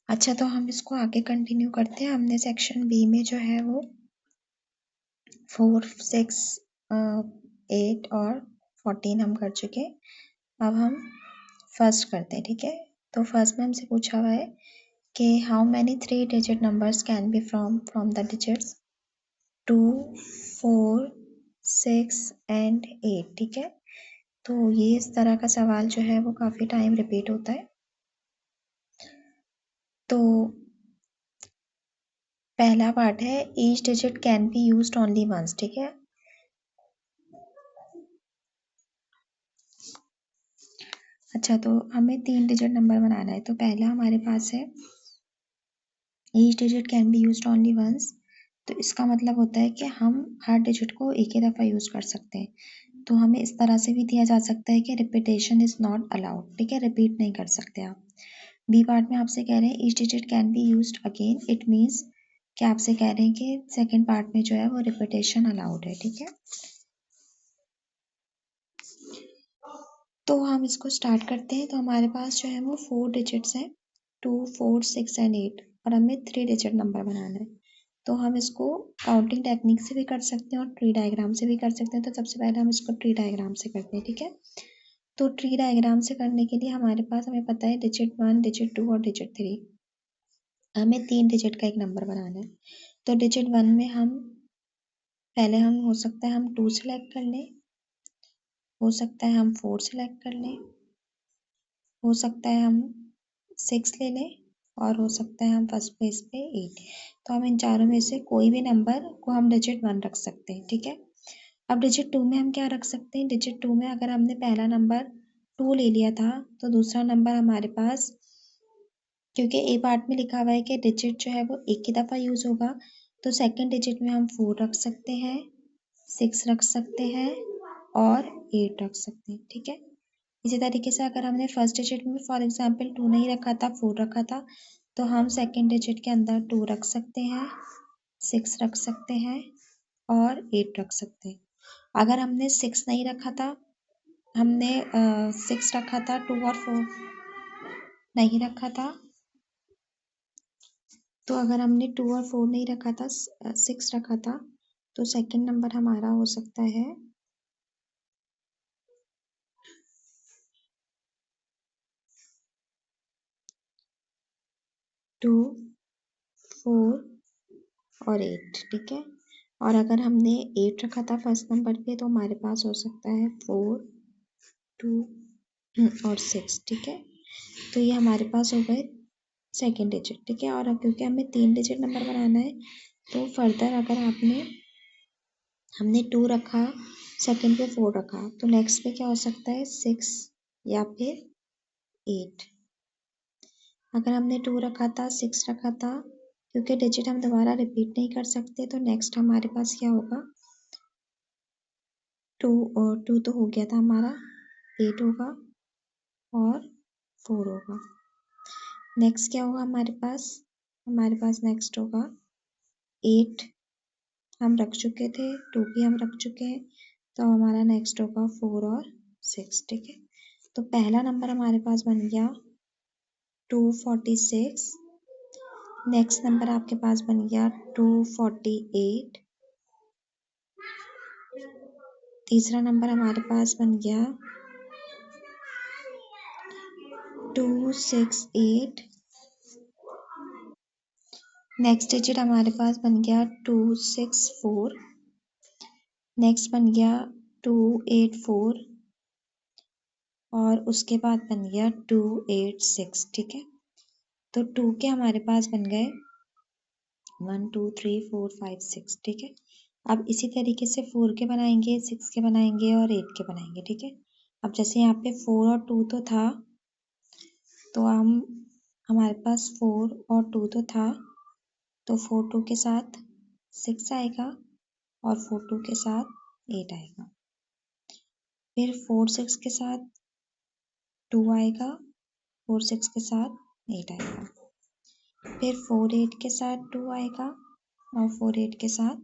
अच्छा, तो हम इसको आगे कंटिन्यू करते हैं। हमने सेक्शन बी में जो है वो 4, 6, 8 और 14 हम कर चुके। अब हम फर्स्ट करते हैं, ठीक है। तो फर्स्ट में हमसे पूछा हुआ है कि how many 3 digit numbers can be from the digits 2, 4, 6 and 8, ठीक है। तो ये इस तरह का सवाल जो है वो काफ़ी टाइम रिपीट होता है। तो पहला पार्ट है each digit can be used only once, ठीक है। अच्छा, तो हमें 3 डिजिट नंबर बनाना है। तो पहला हमारे पास है each digit can be used only once. तो इसका मतलब होता है कि हम हर डिजिट को एक ही दफ़ा यूज़ कर सकते हैं। तो हमें इस तरह से भी दिया जा सकता है कि रिपीटेशन इज़ नॉट अलाउड, ठीक है, रिपीट नहीं कर सकते आप। बी पार्ट में आपसे कह रहे हैं each digit can be used again, it means कि आपसे कह रहे हैं कि सेकेंड पार्ट में जो है वो रिपीटेशन अलाउड है, ठीक है। तो हम इसको स्टार्ट करते हैं। तो हमारे पास जो है वो 4 डिजिट्स हैं, 2, 4, 6 एंड 8, और हमें 3 डिजिट नंबर बनाना है। तो हम इसको काउंटिंग टेक्निक से भी कर सकते हैं और ट्री डायग्राम से भी कर सकते हैं। तो सबसे पहले हम इसको ट्री डायग्राम से करते हैं, ठीक है। तो ट्री डायग्राम से करने के लिए हमारे पास हमें पता है डिजिट 1, डिजिट 2 और डिजिट 3। हमें 3 डिजिट का एक नंबर बनाना है। तो डिजिट 1 में हम पहले हम हो सकता है हम 2 सेलेक्ट कर लें, हो सकता है हम 4 सेलेक्ट कर लें, हो सकता है हम 6 ले लें, और हो सकता है हम फर्स्ट प्लेस पे 8। तो हम इन चारों में से कोई भी नंबर को हम डिजिट 1 रख सकते हैं, ठीक है। अब डिजिट 2 में हम क्या रख सकते हैं? डिजिट 2 में अगर हमने पहला नंबर 2 ले लिया था, तो दूसरा नंबर हमारे पास, क्योंकि ए पार्ट में लिखा हुआ है कि डिजिट जो है वो एक ही दफ़ा यूज़ होगा, तो सेकंड डिजिट में हम 4 रख सकते हैं, 6 रख सकते हैं और 8 रख सकते हैं, ठीक है। इसी तरीके से अगर हमने फर्स्ट डिजिट में फॉर एग्जांपल 2 नहीं रखा था, 4 रखा था, तो हम सेकंड डिजिट के अंदर 2 रख सकते हैं, 6 रख सकते हैं और 8 रख सकते हैं। अगर हमने 6 नहीं रखा था, हमने 6 रखा था, 2 और 4 नहीं रखा था, तो अगर हमने 2 और 4 नहीं रखा था, 6 रखा था, तो सेकंड नंबर हमारा हो सकता है 2, 4 और 8, ठीक है। और अगर हमने 8 रखा था फर्स्ट नंबर पे, तो हमारे पास हो सकता है 4, 2 और 6, ठीक है। तो ये हमारे पास हो गए सेकेंड डिजिट, ठीक है। और अब क्योंकि हमें 3 डिजिट नंबर बनाना है, तो फर्दर अगर हमने 2 रखा, सेकंड पे 4 रखा, तो नेक्स्ट पे क्या हो सकता है 6 या फिर 8। अगर हमने 2 रखा था, 6 रखा था, क्योंकि डिजिट हम दोबारा रिपीट नहीं कर सकते, तो नेक्स्ट हमारे पास क्या होगा 2, और 2 तो हो गया था हमारा, 8 होगा और 4 होगा। नेक्स्ट क्या होगा हमारे पास नेक्स्ट होगा 8 हम रख चुके थे, 2 भी हम रख चुके हैं, तो हमारा नेक्स्ट होगा 4 और 6, ठीक है। तो पहला नंबर हमारे पास बन गया 246। नेक्स्ट नंबर आपके पास बन गया 248। तीसरा नंबर हमारे पास बन गया 268। नेक्स्ट डिजिट हमारे पास बन गया 264। नेक्स्ट बन गया 284 और उसके बाद बन गया 286, ठीक है। तो 2 के हमारे पास बन गए 1, 2, 3, 4, 5, 6, ठीक है। अब इसी तरीके से 4 के बनाएंगे, 6 के बनाएंगे और 8 के बनाएंगे, ठीक है। अब जैसे यहाँ पे 4 और 2 तो था, तो हमारे पास 4 और 2 तो था, तो 4 2 के साथ 6 आएगा और 4 2 के साथ 8 आएगा। फिर 4 6 के साथ 2 आएगा, 4 6 के साथ 8 आएगा। फिर 4 8 के साथ 2 आएगा और 4 8 के साथ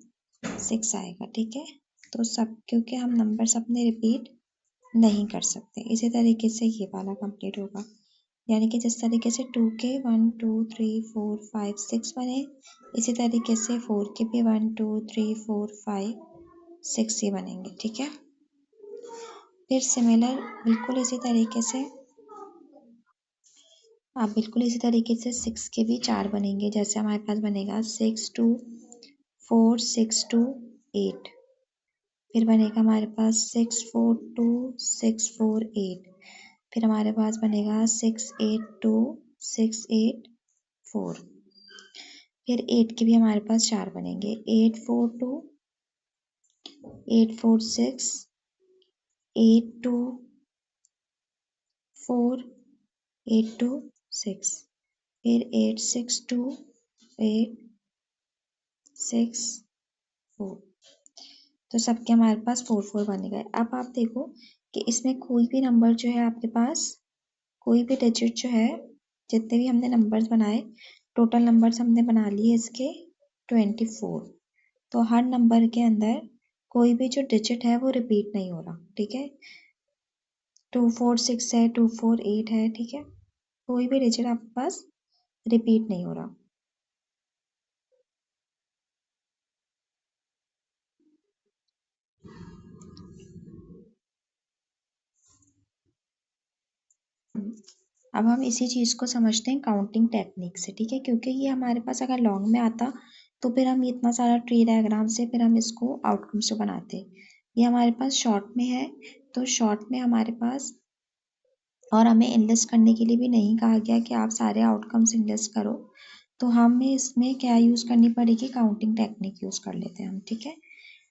6 आएगा, ठीक है। तो सब, क्योंकि हम नंबर्स अपने रिपीट नहीं कर सकते, इसी तरीके से ये वाला कंप्लीट होगा। यानी कि जिस तरीके से 2 के 1 2 3 4 5 6 बने, इसी तरीके से 4 के भी 1 2 3 4 5 6 ही बनेंगे। ठीक है, फिर सिमिलर बिल्कुल इसी तरीके से 6 के भी 4 बनेंगे। जैसे हमारे पास बनेगा 6 2 4 6 2 8, फिर बनेगा हमारे पास 6 4 2 6 4 8, फिर हमारे पास बनेगा 6 8 2 6 8 4, फिर 8 के भी हमारे पास 4 बनेंगे, 8 4 2 8 4 6 8 2 4 8 2 6, फिर 8 6 2 8 6 4। तो सबके हमारे पास 4 4 बन गए। अब आप देखो कि इसमें कोई भी नंबर जो है आपके पास, कोई भी डिजिट जो है, जितने भी हमने नंबर्स बनाए, टोटल नंबर्स हमने बना लिए इसके 24। तो हर नंबर के अंदर कोई भी जो डिजिट है वो रिपीट नहीं हो रहा। ठीक है, 2 4 6 है, 2 4 8 है। ठीक है, कोई भी डिजिट आपके पास रिपीट नहीं हो रहा। अब हम इसी चीज़ को समझते हैं काउंटिंग टेक्निक से। ठीक है, क्योंकि ये हमारे पास अगर लॉन्ग में आता तो फिर हम इतना सारा ट्री डायग्राम से फिर हम इसको आउटकम्स से बनाते। ये हमारे पास शॉर्ट में है, तो शॉर्ट में हमारे पास, और हमें इनलिस्ट करने के लिए भी नहीं कहा गया कि आप सारे आउटकम्स इनलिस्ट करो, तो हमें इसमें क्या यूज़ करनी पड़ेगी, काउंटिंग टेक्निक यूज़ कर लेते हैं हम। ठीक है,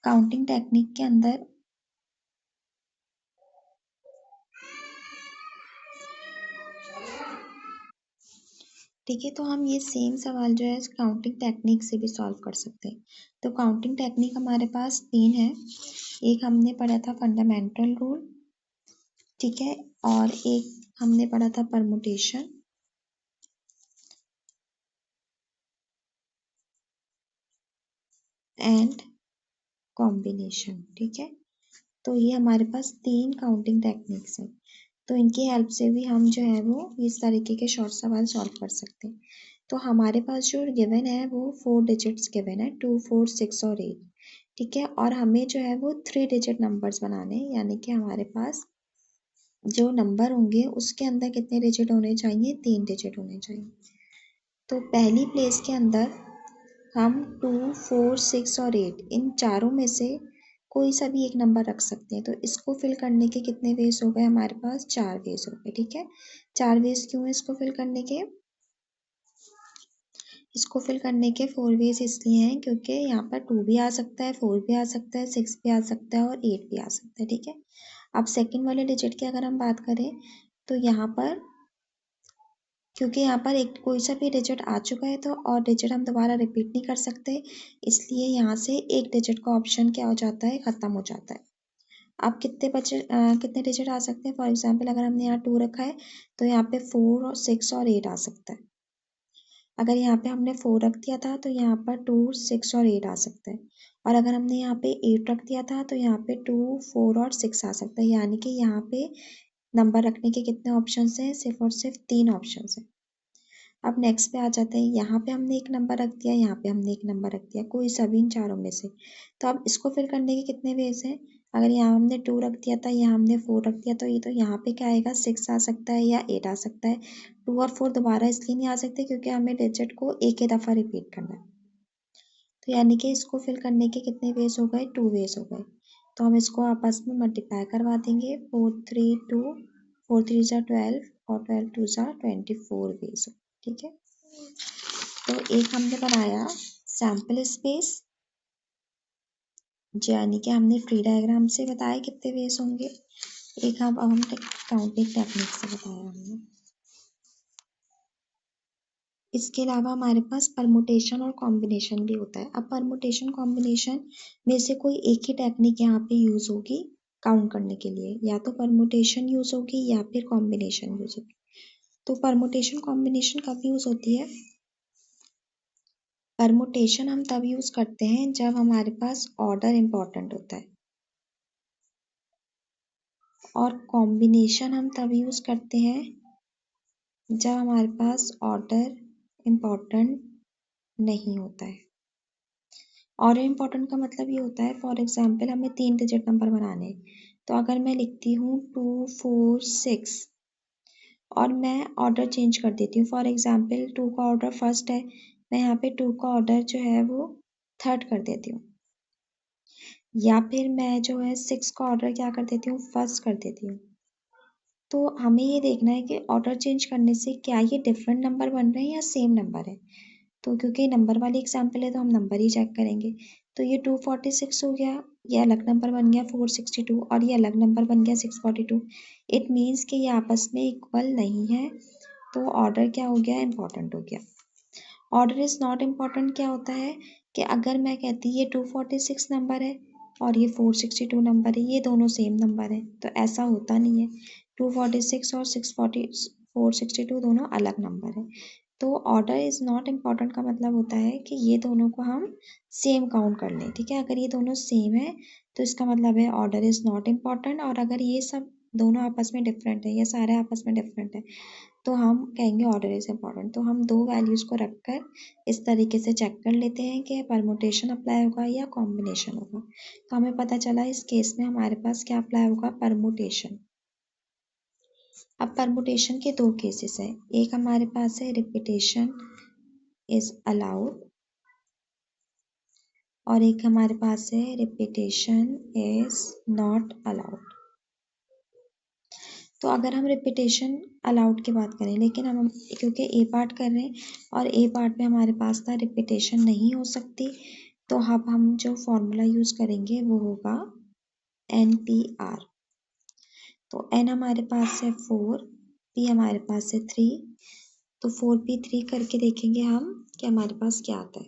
काउंटिंग टेक्निक के अंदर ठीक है, तो हम ये सेम सवाल जो है काउंटिंग टेक्निक से भी सॉल्व कर सकते हैं। तो काउंटिंग टेक्निक हमारे पास 3 है। एक हमने पढ़ा था फंडामेंटल रूल, ठीक है, और एक हमने पढ़ा था परमुटेशन, एंड कॉम्बिनेशन। ठीक है, तो ये हमारे पास 3 काउंटिंग टेक्निक्स हैं। तो इनकी हेल्प से भी हम जो है वो इस तरीके के शॉर्ट सवाल सॉल्व कर सकते हैं। तो हमारे पास जो गिवन है वो 4 डिजिट्स गिवन है, 2 4 6 और 8। ठीक है, और हमें जो है वो 3 डिजिट नंबर्स बनाने हैं, यानी कि हमारे पास जो नंबर होंगे उसके अंदर कितने डिजिट होने चाहिए, 3 डिजिट होने चाहिए। तो पहली प्लेस के अंदर हम 2 4 6 और 8 इन चारों में से कोई सा भी एक नंबर रख सकते हैं। तो इसको फिल करने के कितने वेज हो गए हमारे पास, 4 वेज हो गए। ठीक है, 4 वेज क्यों है इसको फिल करने के, इसको फिल करने के 4 वेज इसलिए हैं क्योंकि यहाँ पर 2 भी आ सकता है, 4 भी आ सकता है, 6 भी आ सकता है और 8 भी आ सकता है। ठीक है, अब सेकंड वाले डिजिट की अगर हम बात करें तो यहाँ पर, क्योंकि यहाँ पर एक कोई सा भी डिजिट आ चुका है तो और डिजिट हम दोबारा रिपीट नहीं कर सकते, इसलिए यहाँ से एक डिजिट का ऑप्शन क्या हो जाता है, ख़त्म हो जाता है। अब कितने डिजिट आ सकते हैं, फॉर एग्जांपल अगर हमने यहाँ 2 रखा है तो यहाँ पे 4 और 6 और 8 आ सकता है। अगर यहाँ पे हमने 4 रख दिया था तो यहाँ पर 2 6 और 8 आ सकता है, और अगर हमने यहाँ पे 8 रख दिया था तो यहाँ पे 2 4 और 6 आ सकता है। यानी कि यहाँ पे नंबर रखने के कितने ऑप्शन हैं, सिर्फ और सिर्फ 3 ऑप्शन हैं। अब नेक्स्ट पे आ जाते हैं, यहाँ पे हमने एक नंबर रख दिया, यहाँ पे हमने एक नंबर रख दिया, कोई सा भी इन चारों में से। तो अब इसको फिल करने के कितने वेज हैं, अगर यहाँ हमने 2 रख दिया था, यहाँ हमने 4 रख दिया, तो ये तो यहाँ पे क्या आएगा, 6 आ सकता है या 8 आ सकता है। 2 और 4 दोबारा इसलिए नहीं आ सकते क्योंकि हमें डिजिट को एक ही दफ़ा रिपीट करना है। तो यानी कि इसको फिल करने के कितने वेज हो गए, 2 वेज हो गए। तो हम इसको आपस में मल्टीप्लाई करवा देंगे, 4 3 2 4 3 ज़ा 12 और 12 2 ज़ा 24 वेज। ठीक है, तो एक हमने बनाया सैम्पल स्पेस, यानी कि हमने ट्री डायग्राम से बताया कितने वेज होंगे। एक अब हम काउंटिंग टेक्निक से बताया हमने। इसके अलावा हमारे पास परमुटेशन और कॉम्बिनेशन भी होता है। अब परमुटेशन कॉम्बिनेशन में से कोई एक ही टेक्निक यहाँ पे यूज़ होगी काउंट करने के लिए, या तो परमुटेशन यूज़ होगी या फिर कॉम्बिनेशन यूज़ होगी। तो परमुटेशन कॉम्बिनेशन कब यूज़ होती है, परमुटेशन हम तब यूज़ करते हैं जब हमारे पास ऑर्डर इम्पॉर्टेंट होता है, और कॉम्बिनेशन हम तब यूज़ करते हैं जब हमारे पास ऑर्डर इम्पॉर्टेंट नहीं होता है। ऑर्डर इम्पॉर्टेंट का मतलब ये होता है, फॉर एग्जाम्पल हमें 3 डिजिट नंबर बनाने हैं, तो अगर मैं लिखती हूँ 2 4 6 और मैं ऑर्डर चेंज कर देती हूँ, फॉर एग्जाम्पल 2 का ऑर्डर फर्स्ट है, मैं यहाँ पे 2 का ऑर्डर जो है वो थर्ड कर देती हूँ, या फिर मैं जो है 6 का ऑर्डर क्या कर देती हूँ, फर्स्ट कर देती हूँ। तो हमें ये देखना है कि ऑर्डर चेंज करने से क्या ये डिफरेंट नंबर बन रहे हैं या सेम नंबर है। तो क्योंकि नंबर वाली एग्जाम्पल है तो हम नंबर ही चेक करेंगे। तो ये 246 हो गया, ये अलग नंबर बन गया 462, और ये अलग नंबर बन गया 642। इट मीन्स कि ये आपस में इक्वल नहीं है, तो ऑर्डर क्या हो गया, इम्पॉर्टेंट हो गया। ऑर्डर इज नॉट इम्पॉर्टेंट क्या होता है कि अगर मैं कहती ये 246 नंबर है और ये 462 नंबर है, ये दोनों सेम नंबर है, तो ऐसा होता नहीं है। 246 और 462 दोनों अलग नंबर है। तो ऑर्डर इज नॉट इम्पॉर्टेंट का मतलब होता है कि ये दोनों को हम सेम काउंट कर लें, ठीक है। अगर ये दोनों सेम है तो इसका मतलब है ऑर्डर इज नॉट इम्पॉर्टेंट, और अगर ये सब दोनों आपस में डिफरेंट है या सारे आपस में डिफरेंट है तो हम कहेंगे ऑर्डर इज इम्पॉर्टेंट। तो हम दो वैल्यूज़ को रखकर इस तरीके से चेक कर लेते हैं कि परमुटेशन अप्लाई होगा या कॉम्बिनेशन होगा। तो हमें पता चला इस केस में हमारे पास क्या अप्लाई होगा, परमुटेशन। अब परमुटेशन के दो केसेस हैं, एक हमारे पास है रिपीटेशन इज अलाउड और एक हमारे पास है रिपीटेशन इज नॉट अलाउड। तो अगर हम रिपीटेशन अलाउड की बात करें, लेकिन हम क्योंकि ए पार्ट कर रहे हैं और ए पार्ट में हमारे पास ना रिपीटेशन नहीं हो सकती, तो अब हम जो फॉर्मूला यूज़ करेंगे वो होगा NPR। तो N हमारे पास है 4, P हमारे पास है 3, तो 4P 3 करके देखेंगे हम कि हमारे पास क्या आता है।